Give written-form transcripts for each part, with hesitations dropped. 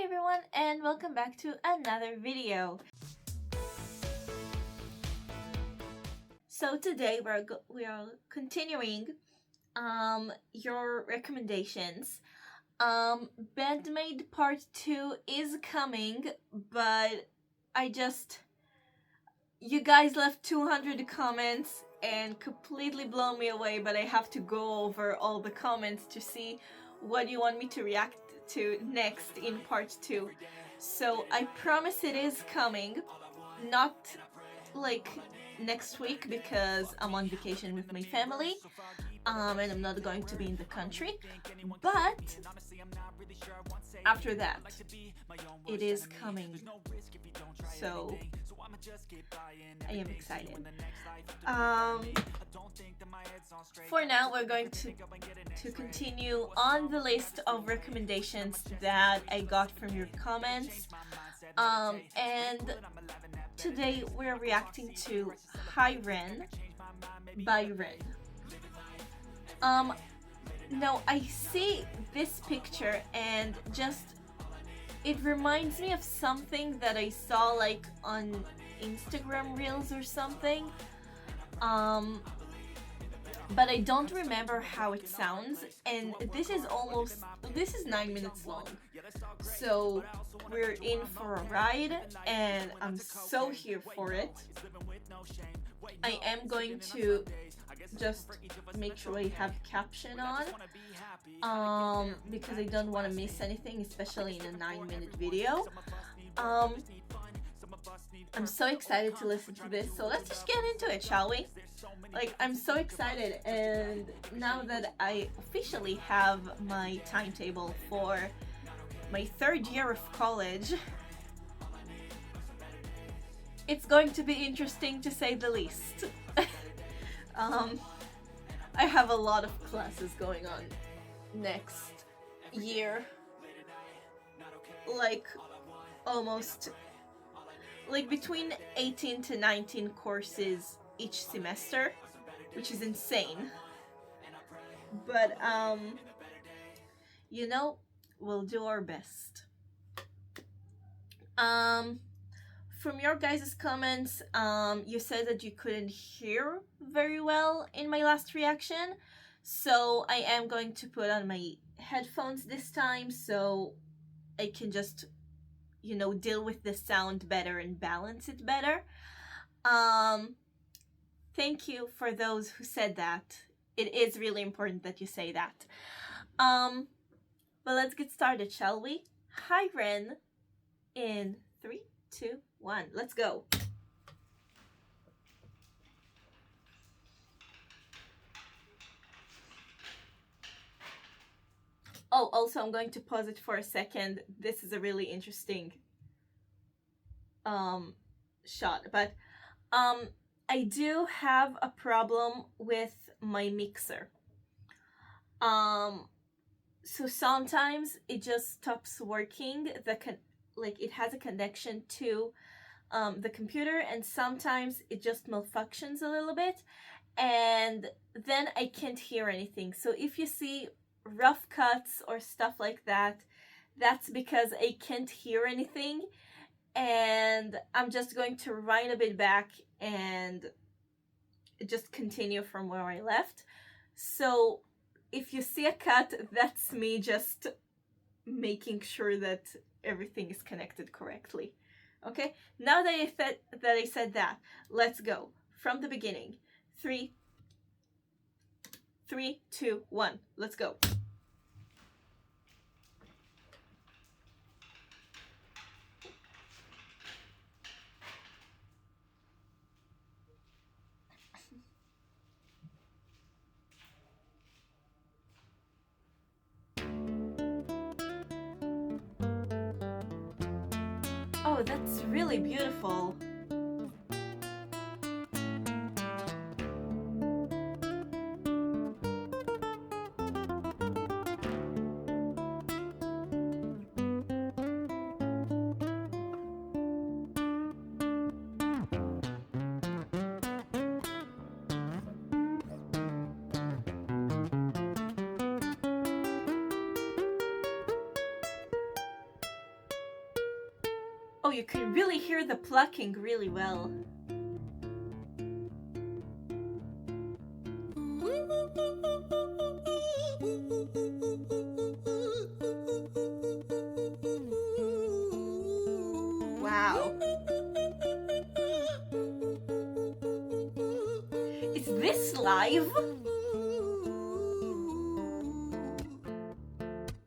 Hi everyone and welcome back to another video. So today we are continuing your recommendations. Bandmade Part 2 is coming, but you guys left 200 comments and completely blown me away, but I have to go over all the comments to see what you want me to react to next in part 2. So I promise it is coming, not like next week because I'm on vacation with my family, and I'm not going to be in the country, but after that it is coming, so I am excited. For now, we're going to continue on the list of recommendations that I got from your comments, and today we're reacting to Hi Ren by Ren. Now I see this picture and it reminds me of something that I saw like on Instagram Reels or something, but I don't remember how it sounds, and this is 9 minutes long, so we're in for a ride and I'm so here for it. I am going to just make sure I have caption on, because I don't want to miss anything, especially in a 9-minute video. I'm so excited to listen to this, so let's just get into it, shall we? Like, I'm so excited, and now that I officially have my timetable for my 3rd year of college, it's going to be interesting to say the least. I have a lot of classes going on next year, like between 18 to 19 courses each semester, which is insane, but you know, we'll do our best. From your guys' comments, you said that you couldn't hear very well in my last reaction, so I am going to put on my headphones this time so I can just, you know, deal with the sound better and balance it better. Thank you for those who said that. It is really important that you say that. But let's get started, shall we? Hi Ren, in 3, 2, 1, let's go. Oh, also I'm going to pause it for a second. This is a really interesting shot, but I do have a problem with my mixer. So sometimes it just stops working. It has a connection to the computer, and sometimes it just malfunctions a little bit, and then I can't hear anything. So if you see rough cuts or stuff like that, that's because I can't hear anything, and I'm just going to wind a bit back and just continue from where I left. So if you see a cut, that's me just making sure that everything is connected correctly. Okay, now that I said that, let's go from the beginning. 3, 2, 1, let's go. Oh, that's really beautiful. Oh, you can really hear the plucking really well. Wow. Is this live?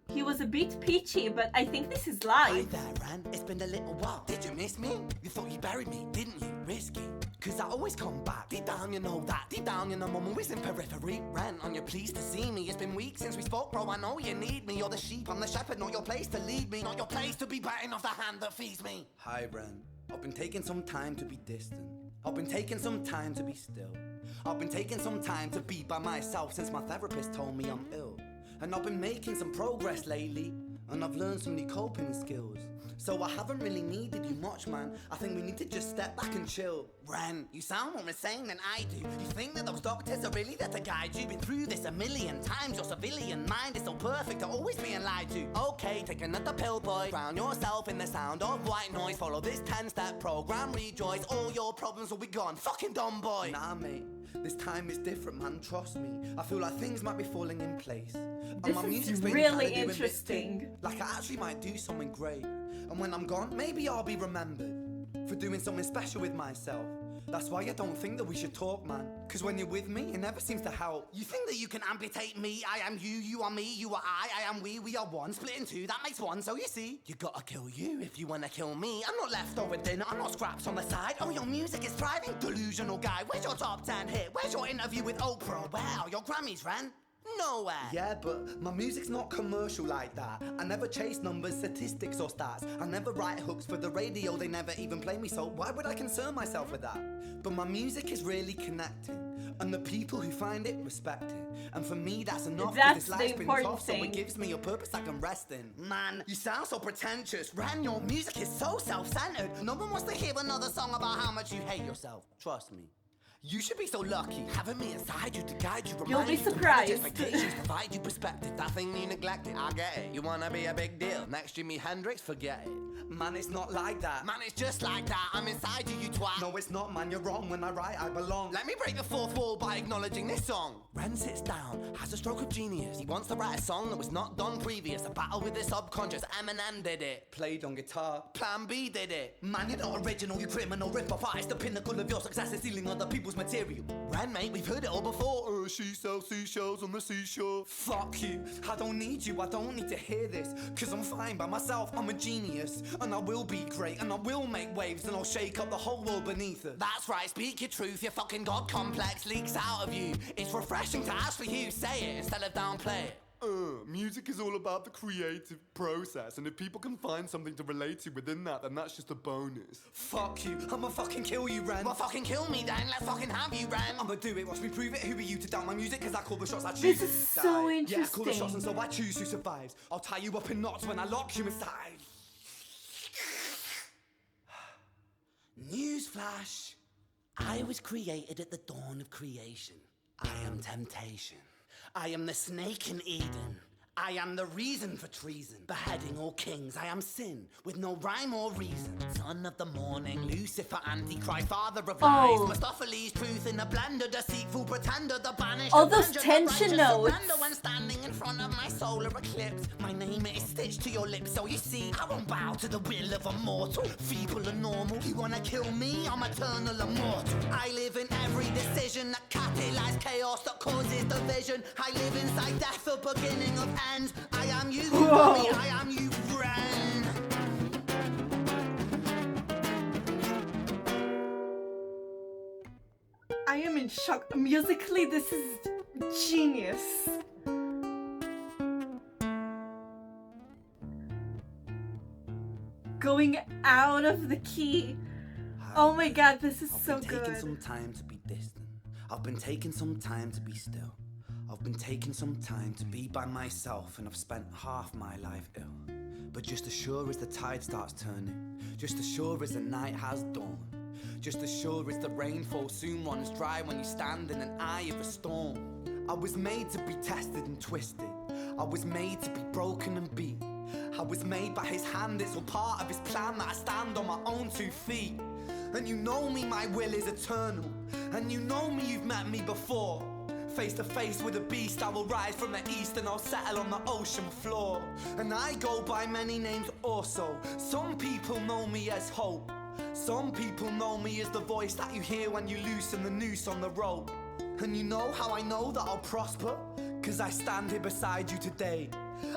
He was a bit pitchy, but I think this is Hi live. there, Ran. It's been a little while. Did you miss me? You thought you buried me, didn't you? Risky. Cause I always come back. Deep down, you know that. Deep down, you know I'm always in periphery. Ran, on your pleased to see me. It's been weeks since we spoke, bro. I know you need me. You're the sheep, I'm the shepherd. Not your place to lead me. Not your place to be biting off the hand that feeds me. Hi, Ran. I've been taking some time to be distant. I've been taking some time to be still. I've been taking some time to be by myself since my therapist told me I'm ill. And I've been making some progress lately. And I've learned some new coping skills. So I haven't really needed you much, man. I think we need to just step back and chill. Ren, you sound more insane than I do. You think that those doctors are really there to guide you? Been through this a million times. Your civilian mind is so perfect to always being lied to. Okay, take another pill, boy. Drown yourself in the sound of white noise. Follow this 10-step program, rejoice. All your problems will be gone. Fucking dumb boy. Nah, mate. This time is different, man. Trust me. I feel like things might be falling in place. This is really interesting. Like I actually might do something great. And when I'm gone, maybe I'll be remembered for doing something special with myself. That's why I don't think that we should talk, man. Cause when you're with me, it never seems to help. You think that you can amputate me? I am you, you are me, you are I am we are one. Split in two, that makes one. So you see, you gotta kill you if you wanna kill me. I'm not leftover dinner, I'm not scraps on the side. Oh, your music is thriving, delusional guy. Where's your top 10 hit? Where's your interview with Oprah? Where are your Grammys, Ran? Nowhere. Yeah, but my music's not commercial like that. I never chase numbers, statistics or stats. I never write hooks for the radio, they never even play me, so why would I concern myself with that? But my music is really connecting, and the people who find it respect it. And for me that's enough, that's this life's the been important tough, thing. so it gives me a purpose I can rest in. Man, you sound so pretentious. Ran, your music is so self-centered. No one wants to hear another song about how much you hate yourself. Trust me. You should be so lucky, having me inside you to guide you. You'll be surprised. Expectations provide you perspective. That thing you neglected, I get it. You wanna be a big deal. Next Jimi Hendrix, forget it. Man, it's not like that. Man, it's just like that. I'm inside you, you twat. No, it's not, man. You're wrong. When I write, I belong. Let me break the fourth wall by acknowledging this song. Ren sits down, has a stroke of genius. He wants to write a song that was not done previous. A battle with the subconscious. Eminem did it. Played on guitar. Plan B did it. Man, you're not original. You criminal rip-off artist. The pinnacle of your success is stealing other people's material. Ren, mate, we've heard it all before. She sells seashells on the seashore. Fuck you. I don't need you. I don't need to hear this. Cause I'm fine by myself. I'm a genius. And I will be great. And I will make waves. And I'll shake up the whole world beneath it. That's right. Speak your truth. Your fucking God complex leaks out of you. It's refreshing to actually hear you say it instead of downplay it. Music is all about the creative process, and if people can find something to relate to within that, then that's just a bonus. Fuck you, I'ma fucking kill you, Ren. Well, fucking kill me then, let's fucking have you, Ren. I'ma do it, watch me prove it. Who are you to doubt my music? Cause I call the shots, I choose. This is so interesting. Yeah, I call the shots, and so I choose who survives. I'll tie you up in knots when I lock you inside. Newsflash. I was created at the dawn of creation. I am temptation. I am the snake in Eden. I am the reason for treason. Beheading all kings, I am sin, with no rhyme or reason. Son of the morning, Lucifer, Antichrist, father of lies. Mephistophelies, truth in a blender, deceitful pretender, the banished. All those tension notes. When standing in front of my solar eclipse, my name is stitched to your lips, so you see, I won't bow to the will of a mortal. Feeble and normal, you wanna kill me? I'm eternal immortal. I live in every decision that catalyzes chaos, that causes division. I live inside death, the beginning of end. I am you, mommy, I am you, Ren. I am in shock. Musically, this is genius. Going out of the key. Oh my god, this is so good. I've been taking some time to be distant. I've been taking some time to be still. I've been taking some time to be by myself, and I've spent half my life ill. But just as sure as the tide starts turning, just as sure as the night has dawned, just as sure as the rainfall soon runs dry when you stand in an eye of a storm. I was made to be tested and twisted. I was made to be broken and beat. I was made by his hand, it's all part of his plan that I stand on my own 2 feet. And you know me, my will is eternal. And you know me, you've met me before. Face to face with a beast, I will rise from the east and I'll settle on the ocean floor. And I go by many names also. Some people know me as hope. Some people know me as the voice that you hear when you loosen the noose on the rope. And you know how I know that I'll prosper? 'Cause I stand here beside you today.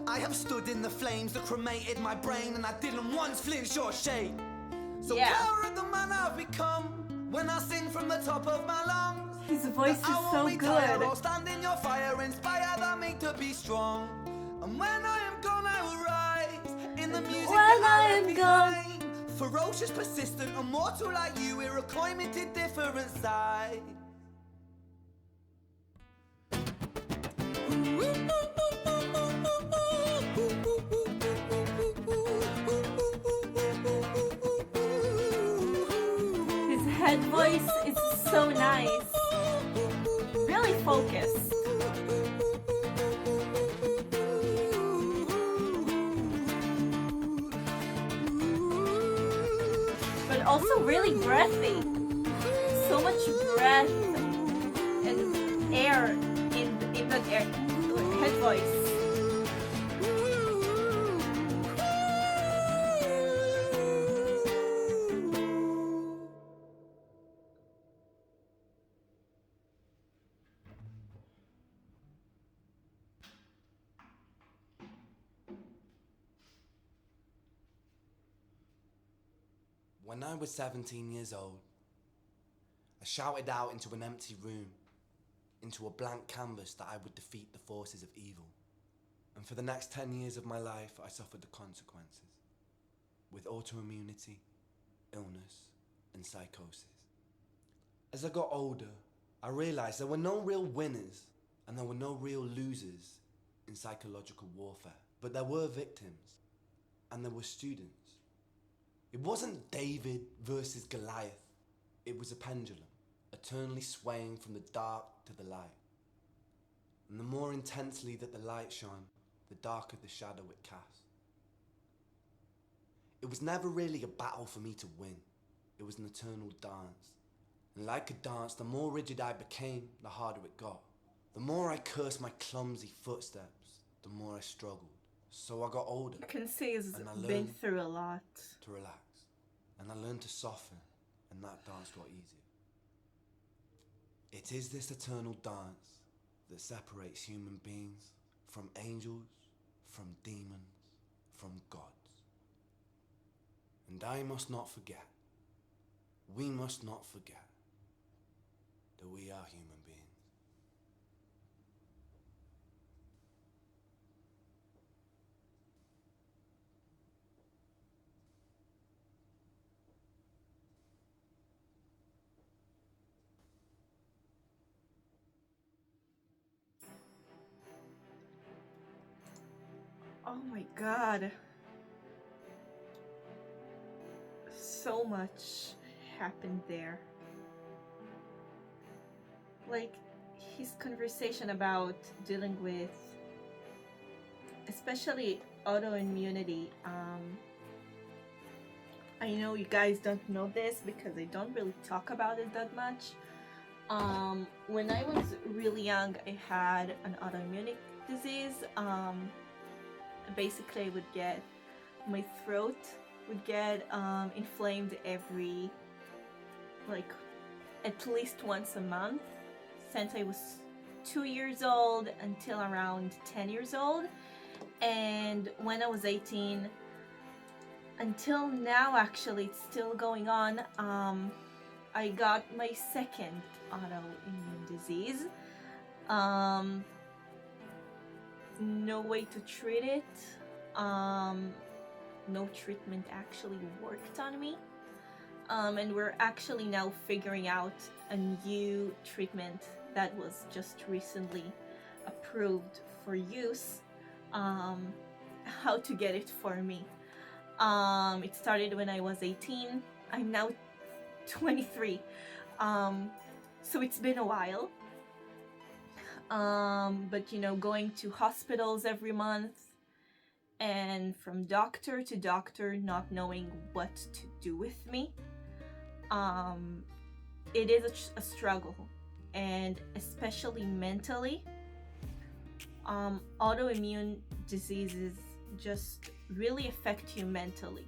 I have stood in the flames that cremated my brain, and I didn't once flinch or shake. So proud of the man I've become when I sing from the top of my lungs. His voice is so good. I'll stand in your fire, inspire that me to be strong. And when I am gone, I will rise in the music When that I I am left gone. behind. Ferocious, persistent, immortal like you, we're a climate to different side. His head voice is so nice. Really focused. But also really breathy. So much breath and air in that head voice. When I was 17 years old, I shouted out into an empty room, into a blank canvas that I would defeat the forces of evil. And for the next 10 years of my life, I suffered the consequences, with autoimmunity, illness, and psychosis. As I got older, I realized there were no real winners and there were no real losers in psychological warfare, but there were victims and there were students. It wasn't David versus Goliath. It was a pendulum, eternally swaying from the dark to the light. And the more intensely that the light shone, the darker the shadow it cast. It was never really a battle for me to win. It was an eternal dance. And like a dance, the more rigid I became, the harder it got. The more I cursed my clumsy footsteps, the more I struggled. So I got older. You can see he's and I been learned through a lot. to relax. And I learned to soften, and that dance got easier. It is this eternal dance that separates human beings from angels, from demons, from gods. And I must not forget, we must not forget, that we are human beings. Oh my god. So much happened there. Like his conversation about dealing with especially autoimmunity. I know you guys don't know this because I don't really talk about it that much. When I was really young, I had an autoimmune disease. Basically, I would get my throat would get inflamed every like at least once a month since I was 2 years old until around 10 years old. And when I was 18 until now, actually it's still going on, I got my second autoimmune disease. No way to treat it. No treatment actually worked on me. And we're actually now figuring out a new treatment that was just recently approved for use. How to get it for me. It started when I was 18. I'm now 23. So it's been a while. But you know, going to hospitals every month, and from doctor to doctor, not knowing what to do with me. It is a struggle, and especially mentally. Autoimmune diseases just really affect you mentally,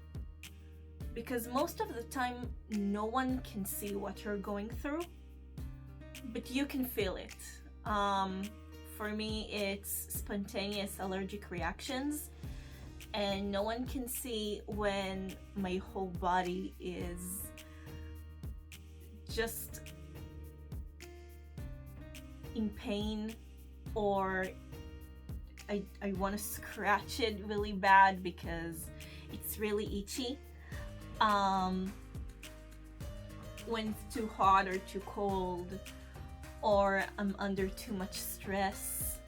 because most of the time no one can see what you're going through, but you can feel it. For me, it's spontaneous allergic reactions, and no one can see when my whole body is just in pain, or I want to scratch it really bad because it's really itchy. When it's too hot or too cold, or I'm under too much stress.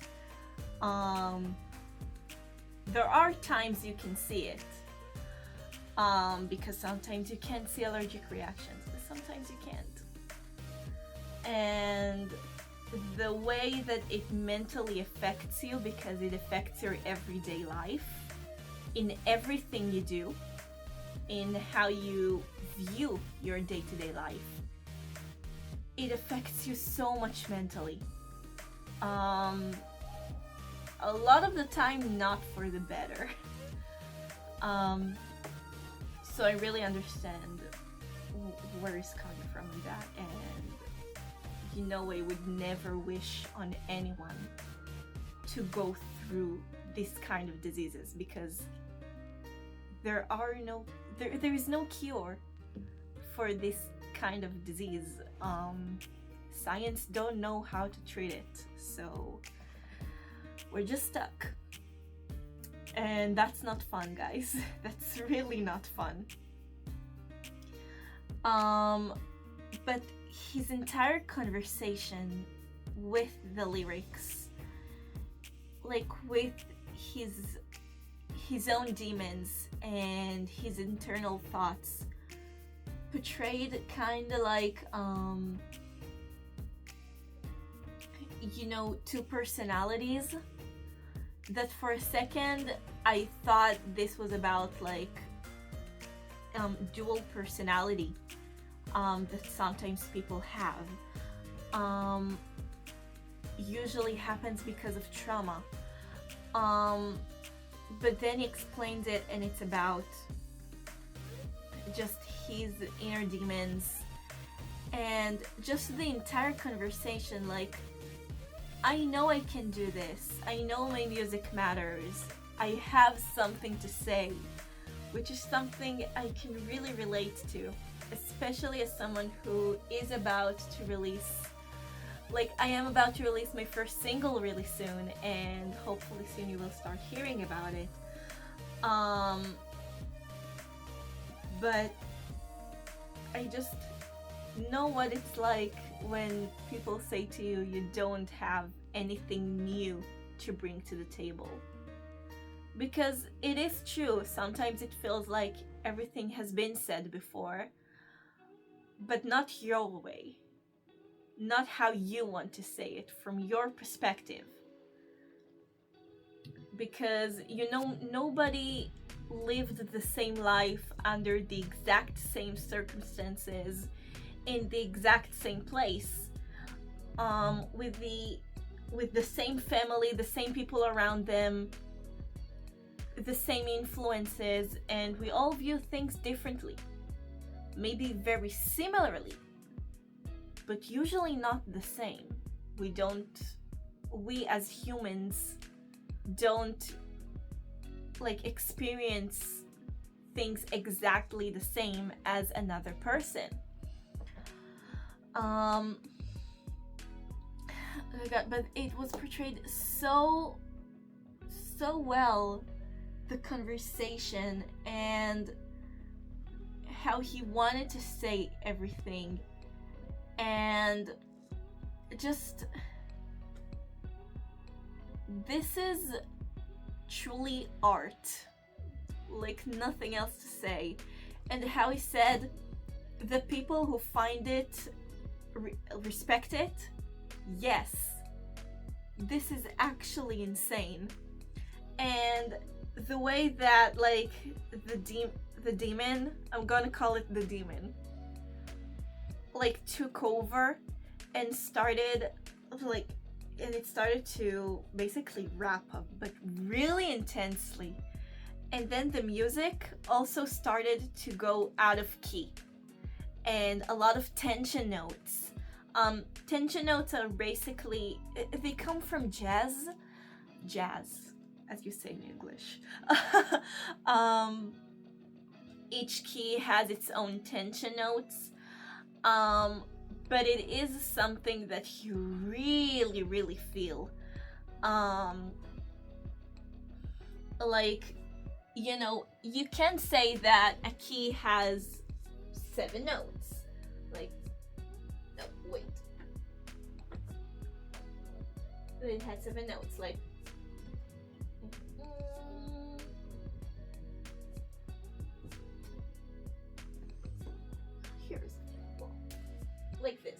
There are times you can see it, because sometimes you can see allergic reactions, but sometimes you can't. And the way that it mentally affects you, because it affects your everyday life, in everything you do, in how you view your day-to-day life, it affects you so much mentally. A lot of the time not for the better. So I really understand where it's coming from with that, and I would never wish on anyone to go through this kind of diseases, because there is no cure for this kind of disease. Science don't know how to treat it, so we're just stuck. And that's not fun, guys. That's really not fun. But his entire conversation with the lyrics, like with his own demons and his internal thoughts, portrayed kind of like two personalities, that for a second I thought this was about like dual personality that sometimes people have. Usually happens because of trauma. But then he explains it, and it's about just his inner demons, and just the entire conversation, like, I know I can do this. I know my music matters. I have something to say, which is something I can really relate to, especially as someone who is about to release, like, I am about to release my first single really soon, and hopefully soon you will start hearing about it. But I just know what it's like when people say to you, you don't have anything new to bring to the table. Because it is true, sometimes it feels like everything has been said before, but not your way. Not how you want to say it, from your perspective. Because, nobody lived the same life under the exact same circumstances, in the exact same place, with the same family, the same people around them, the same influences, and we all view things differently. Maybe very similarly, but usually not the same. We as humans don't experience things exactly the same as another person. Oh my God, but it was portrayed so well, the conversation and how he wanted to say everything, and just, this is truly art, like nothing else to say. And how he said, the people who find it respect it, yes, this is actually insane. And the way that like the demon, I'm gonna call it the demon, like took over and started like, and it started to basically rap up, but really intensely. And then the music also started to go out of key, and a lot of tension notes. Tension notes are basically, they come from jazz, as you say in English. Each key has its own tension notes, but it is something that you really, really feel. Like, you know, you can say that a key has 7 notes. Like, no, wait. It has 7 notes, like. Here's like this.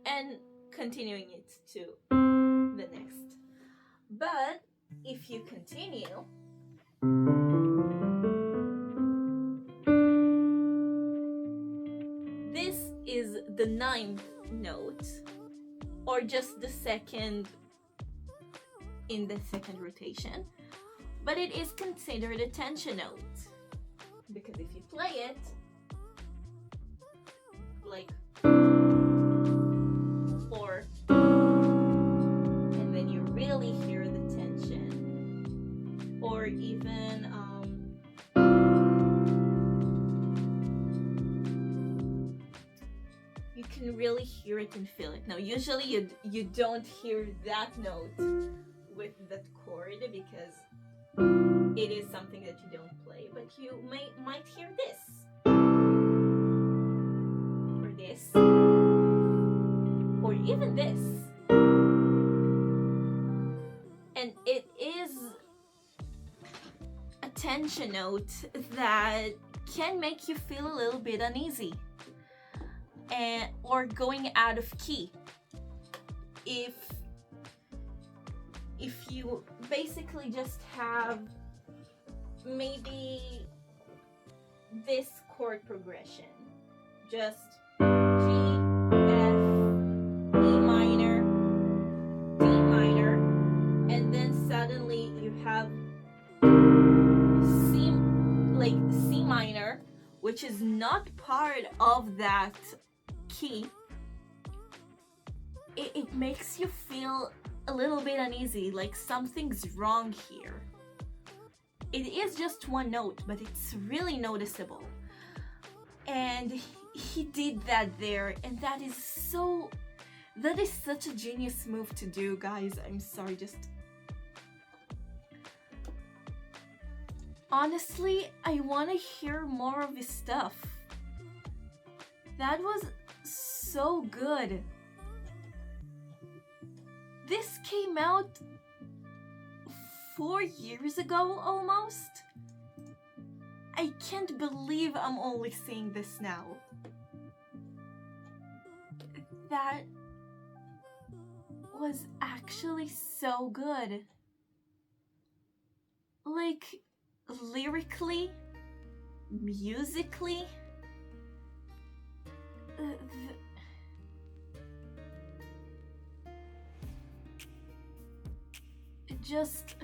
And continuing it to the next. But if you continue, this is the 9th note, or just the second in the second rotation, but it is considered a tension note, because if you play it like, or, and then you really hear the tension, or even you can really hear it and feel it. Now usually you don't hear that note with that chord because it is something that you don't play, but you might hear this or this or even this, and it is a tension note that can make you feel a little bit uneasy or going out of key. If you basically just have maybe this chord progression, just G, F, E minor, D minor, and then suddenly you have C minor, which is not part of that key, it makes you feel a little bit uneasy, like something's wrong here. It is just one note, but it's really noticeable. And he did that there, and that is such a genius move to do, guys. I'm sorry, just honestly, I want to hear more of his stuff. That was so good. This came out 4 years ago almost. I can't believe I'm only seeing this now. That was actually so good. Like, lyrically, musically, just,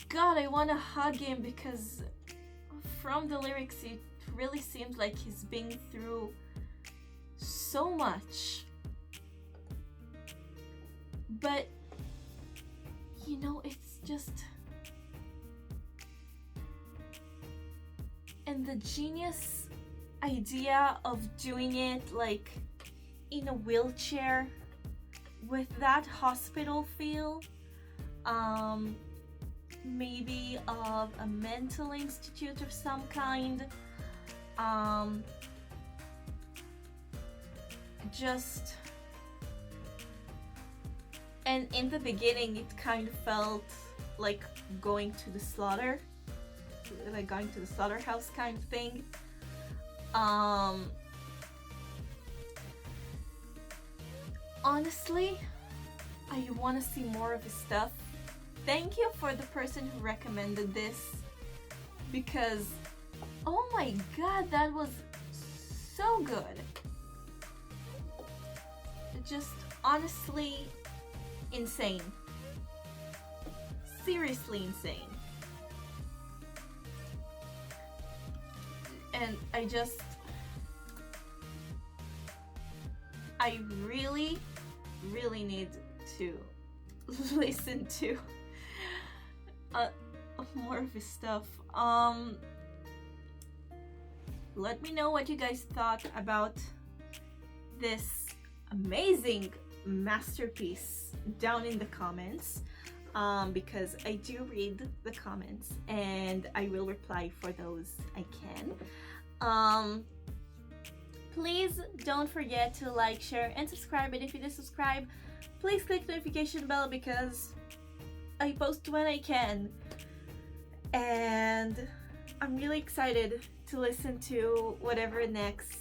God, I want to hug him, because from the lyrics it really seems like he's been through so much. But you know, it's just, and the genius idea of doing it like in a wheelchair with that hospital feel, maybe of a mental institute of some kind, just, and in the beginning it kind of felt like going to the slaughterhouse kind of thing. honestly, I want to see more of his stuff. Thank you for the person who recommended this, because oh my god, that was so good. Just honestly insane. Seriously insane. And I really need to listen to more of his stuff. Let me know what you guys thought about this amazing masterpiece down in the comments, because I do read the comments and I will reply for those I can. Please don't forget to like, share, and subscribe, and if you did subscribe, please click the notification bell because I post when I can. And I'm really excited to listen to whatever next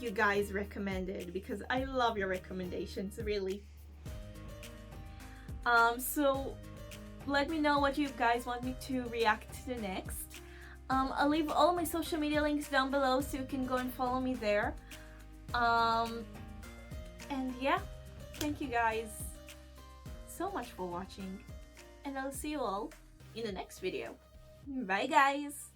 you guys recommended, because I love your recommendations, really. So let me know what you guys want me to react to next. I'll leave all my social media links down below so you can go and follow me there. And yeah, thank you guys so much for watching, and I'll see you all in the next video. Bye guys!